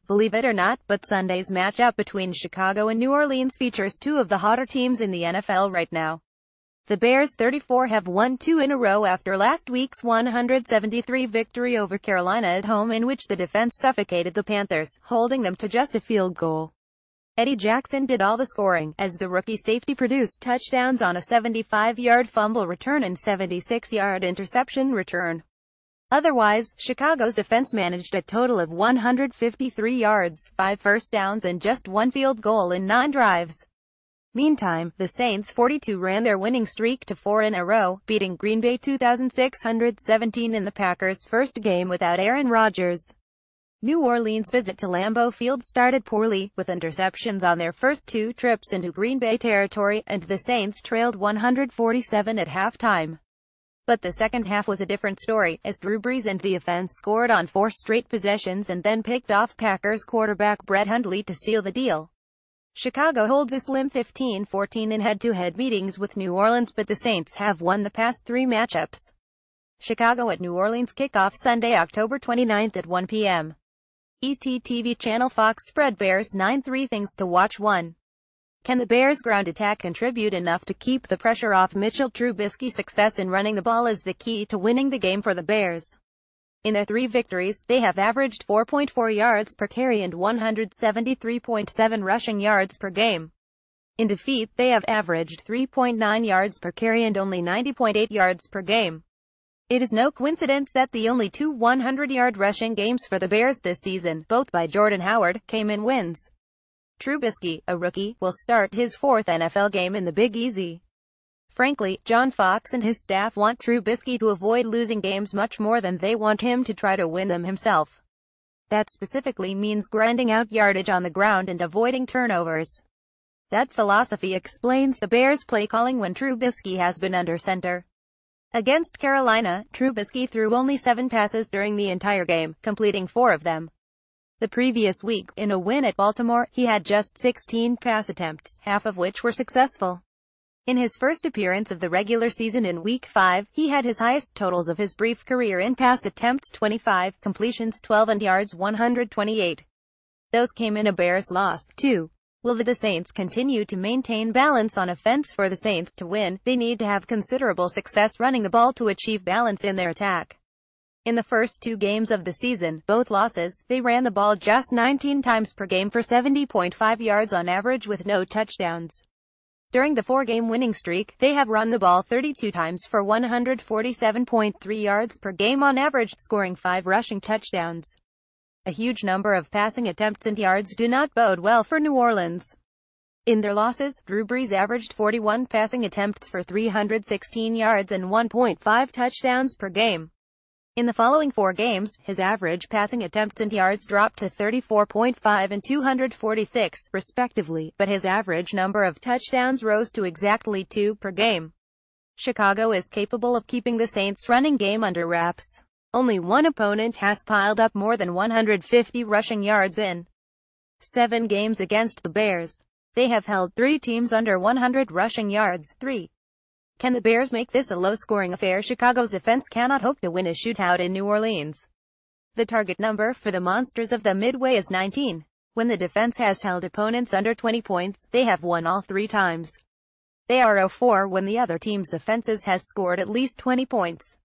Believe it or not, but Sunday's matchup between Chicago and New Orleans features two of the hotter teams in the NFL right now. The Bears, 34, have won 2 in a row after last week's 173 victory over Carolina at home, in which the defense suffocated the Panthers, holding them to just a field goal. Eddie Jackson did all the scoring, as the rookie safety produced touchdowns on a 75-yard fumble return and 76-yard interception return. Otherwise, Chicago's defense managed a total of 153 yards, 5 first downs and just 1 field goal in 9 drives. Meantime, the Saints, 42, ran their winning streak to 4 in a row, beating Green Bay 2,617 in the Packers' first game without Aaron Rodgers. New Orleans' visit to Lambeau Field started poorly, with interceptions on their first 2 trips into Green Bay territory, and the Saints trailed 147 at halftime. But the second half was a different story, as Drew Brees and the offense scored on 4 straight possessions and then picked off Packers quarterback Brett Hundley to seal the deal. Chicago holds a slim 15-14 in head-to-head meetings with New Orleans, but the Saints have won the past 3 matchups. Chicago at New Orleans kickoff Sunday, October 29 at 1 p.m. ET Channel Fox spread Bears 9-3 things to watch. 1. Can the Bears' ground attack contribute enough to keep the pressure off Mitchell Trubisky? Success in running the ball is the key to winning the game for the Bears. In their 3 victories, they have averaged 4.4 yards per carry and 173.7 rushing yards per game. In defeat, they have averaged 3.9 yards per carry and only 90.8 yards per game. It is no coincidence that the only 2 100-yard rushing games for the Bears this season, both by Jordan Howard, came in wins. Trubisky, a rookie, will start his 4th NFL game in the Big Easy. Frankly, John Fox and his staff want Trubisky to avoid losing games much more than they want him to try to win them himself. That specifically means grinding out yardage on the ground and avoiding turnovers. That philosophy explains the Bears' play calling when Trubisky has been under center. Against Carolina, Trubisky threw only 7 passes during the entire game, completing 4 of them. The previous week, in a win at Baltimore, he had just 16 pass attempts, half of which were successful. In his first appearance of the regular season in Week 5, he had his highest totals of his brief career in pass attempts 25, completions 12 and yards 128. Those came in a Bears loss. 2. Will the Saints continue to maintain balance on offense? For the Saints to win, they need to have considerable success running the ball to achieve balance in their attack. In the first 2 games of the season, both losses, they ran the ball just 19 times per game for 70.5 yards on average with no touchdowns. During the 4-game winning streak, they have run the ball 32 times for 147.3 yards per game on average, scoring 5 rushing touchdowns. A huge number of passing attempts and yards do not bode well for New Orleans. In their losses, Drew Brees averaged 41 passing attempts for 316 yards and 1.5 touchdowns per game. In the following 4 games, his average passing attempts and yards dropped to 34.5 and 246, respectively, but his average number of touchdowns rose to exactly 2 per game. Chicago is capable of keeping the Saints' running game under wraps. Only one opponent has piled up more than 150 rushing yards in 7 games against the Bears. They have held 3 teams under 100 rushing yards. 3. Can the Bears make this a low-scoring affair? Chicago's offense cannot hope to win a shootout in New Orleans. The target number for the Monsters of the Midway is 19. When the defense has held opponents under 20 points, they have won all 3 times. They are 0-4 when the other team's offenses has scored at least 20 points.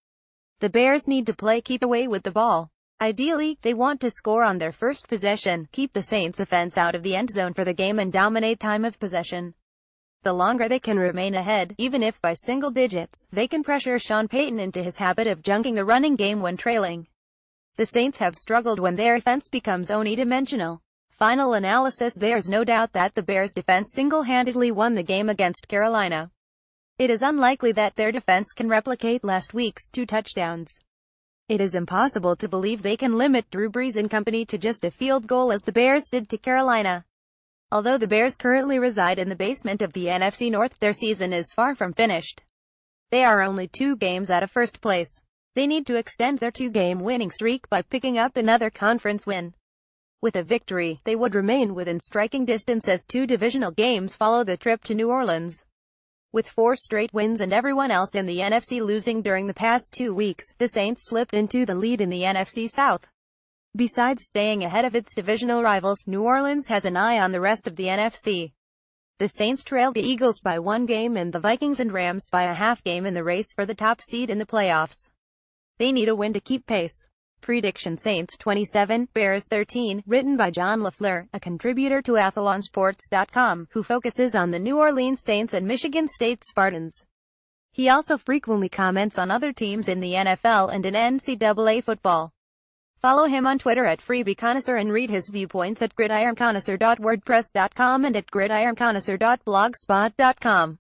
The Bears need to play keep away with the ball. Ideally, they want to score on their first possession, keep the Saints' offense out of the end zone for the game and dominate time of possession. The longer they can remain ahead, even if by single digits, they can pressure Sean Payton into his habit of junking the running game when trailing. The Saints have struggled when their offense becomes unidimensional. Final analysis: there's no doubt that the Bears' defense single-handedly won the game against Carolina. It is unlikely that their defense can replicate last week's 2 touchdowns. It is impossible to believe they can limit Drew Brees and company to just a field goal as the Bears did to Carolina. Although the Bears currently reside in the basement of the NFC North, their season is far from finished. They are only 2 games out of first place. They need to extend their 2-game winning streak by picking up another conference win. With a victory, they would remain within striking distance as 2 divisional games follow the trip to New Orleans. With 4 straight wins and everyone else in the NFC losing during the past 2 weeks, the Saints slipped into the lead in the NFC South. Besides staying ahead of its divisional rivals, New Orleans has an eye on the rest of the NFC. The Saints trail the Eagles by 1 game and the Vikings and Rams by a half game in the race for the top seed in the playoffs. They need a win to keep pace. Prediction: Saints 27, Bears 13, written by John LaFleur, a contributor to AthlonSports.com, who focuses on the New Orleans Saints and Michigan State Spartans. He also frequently comments on other teams in the NFL and in NCAA football. Follow him on Twitter at FreebieConnoisseur and read his viewpoints at gridironconnoisseur.wordpress.com and at gridironconnoisseur.blogspot.com.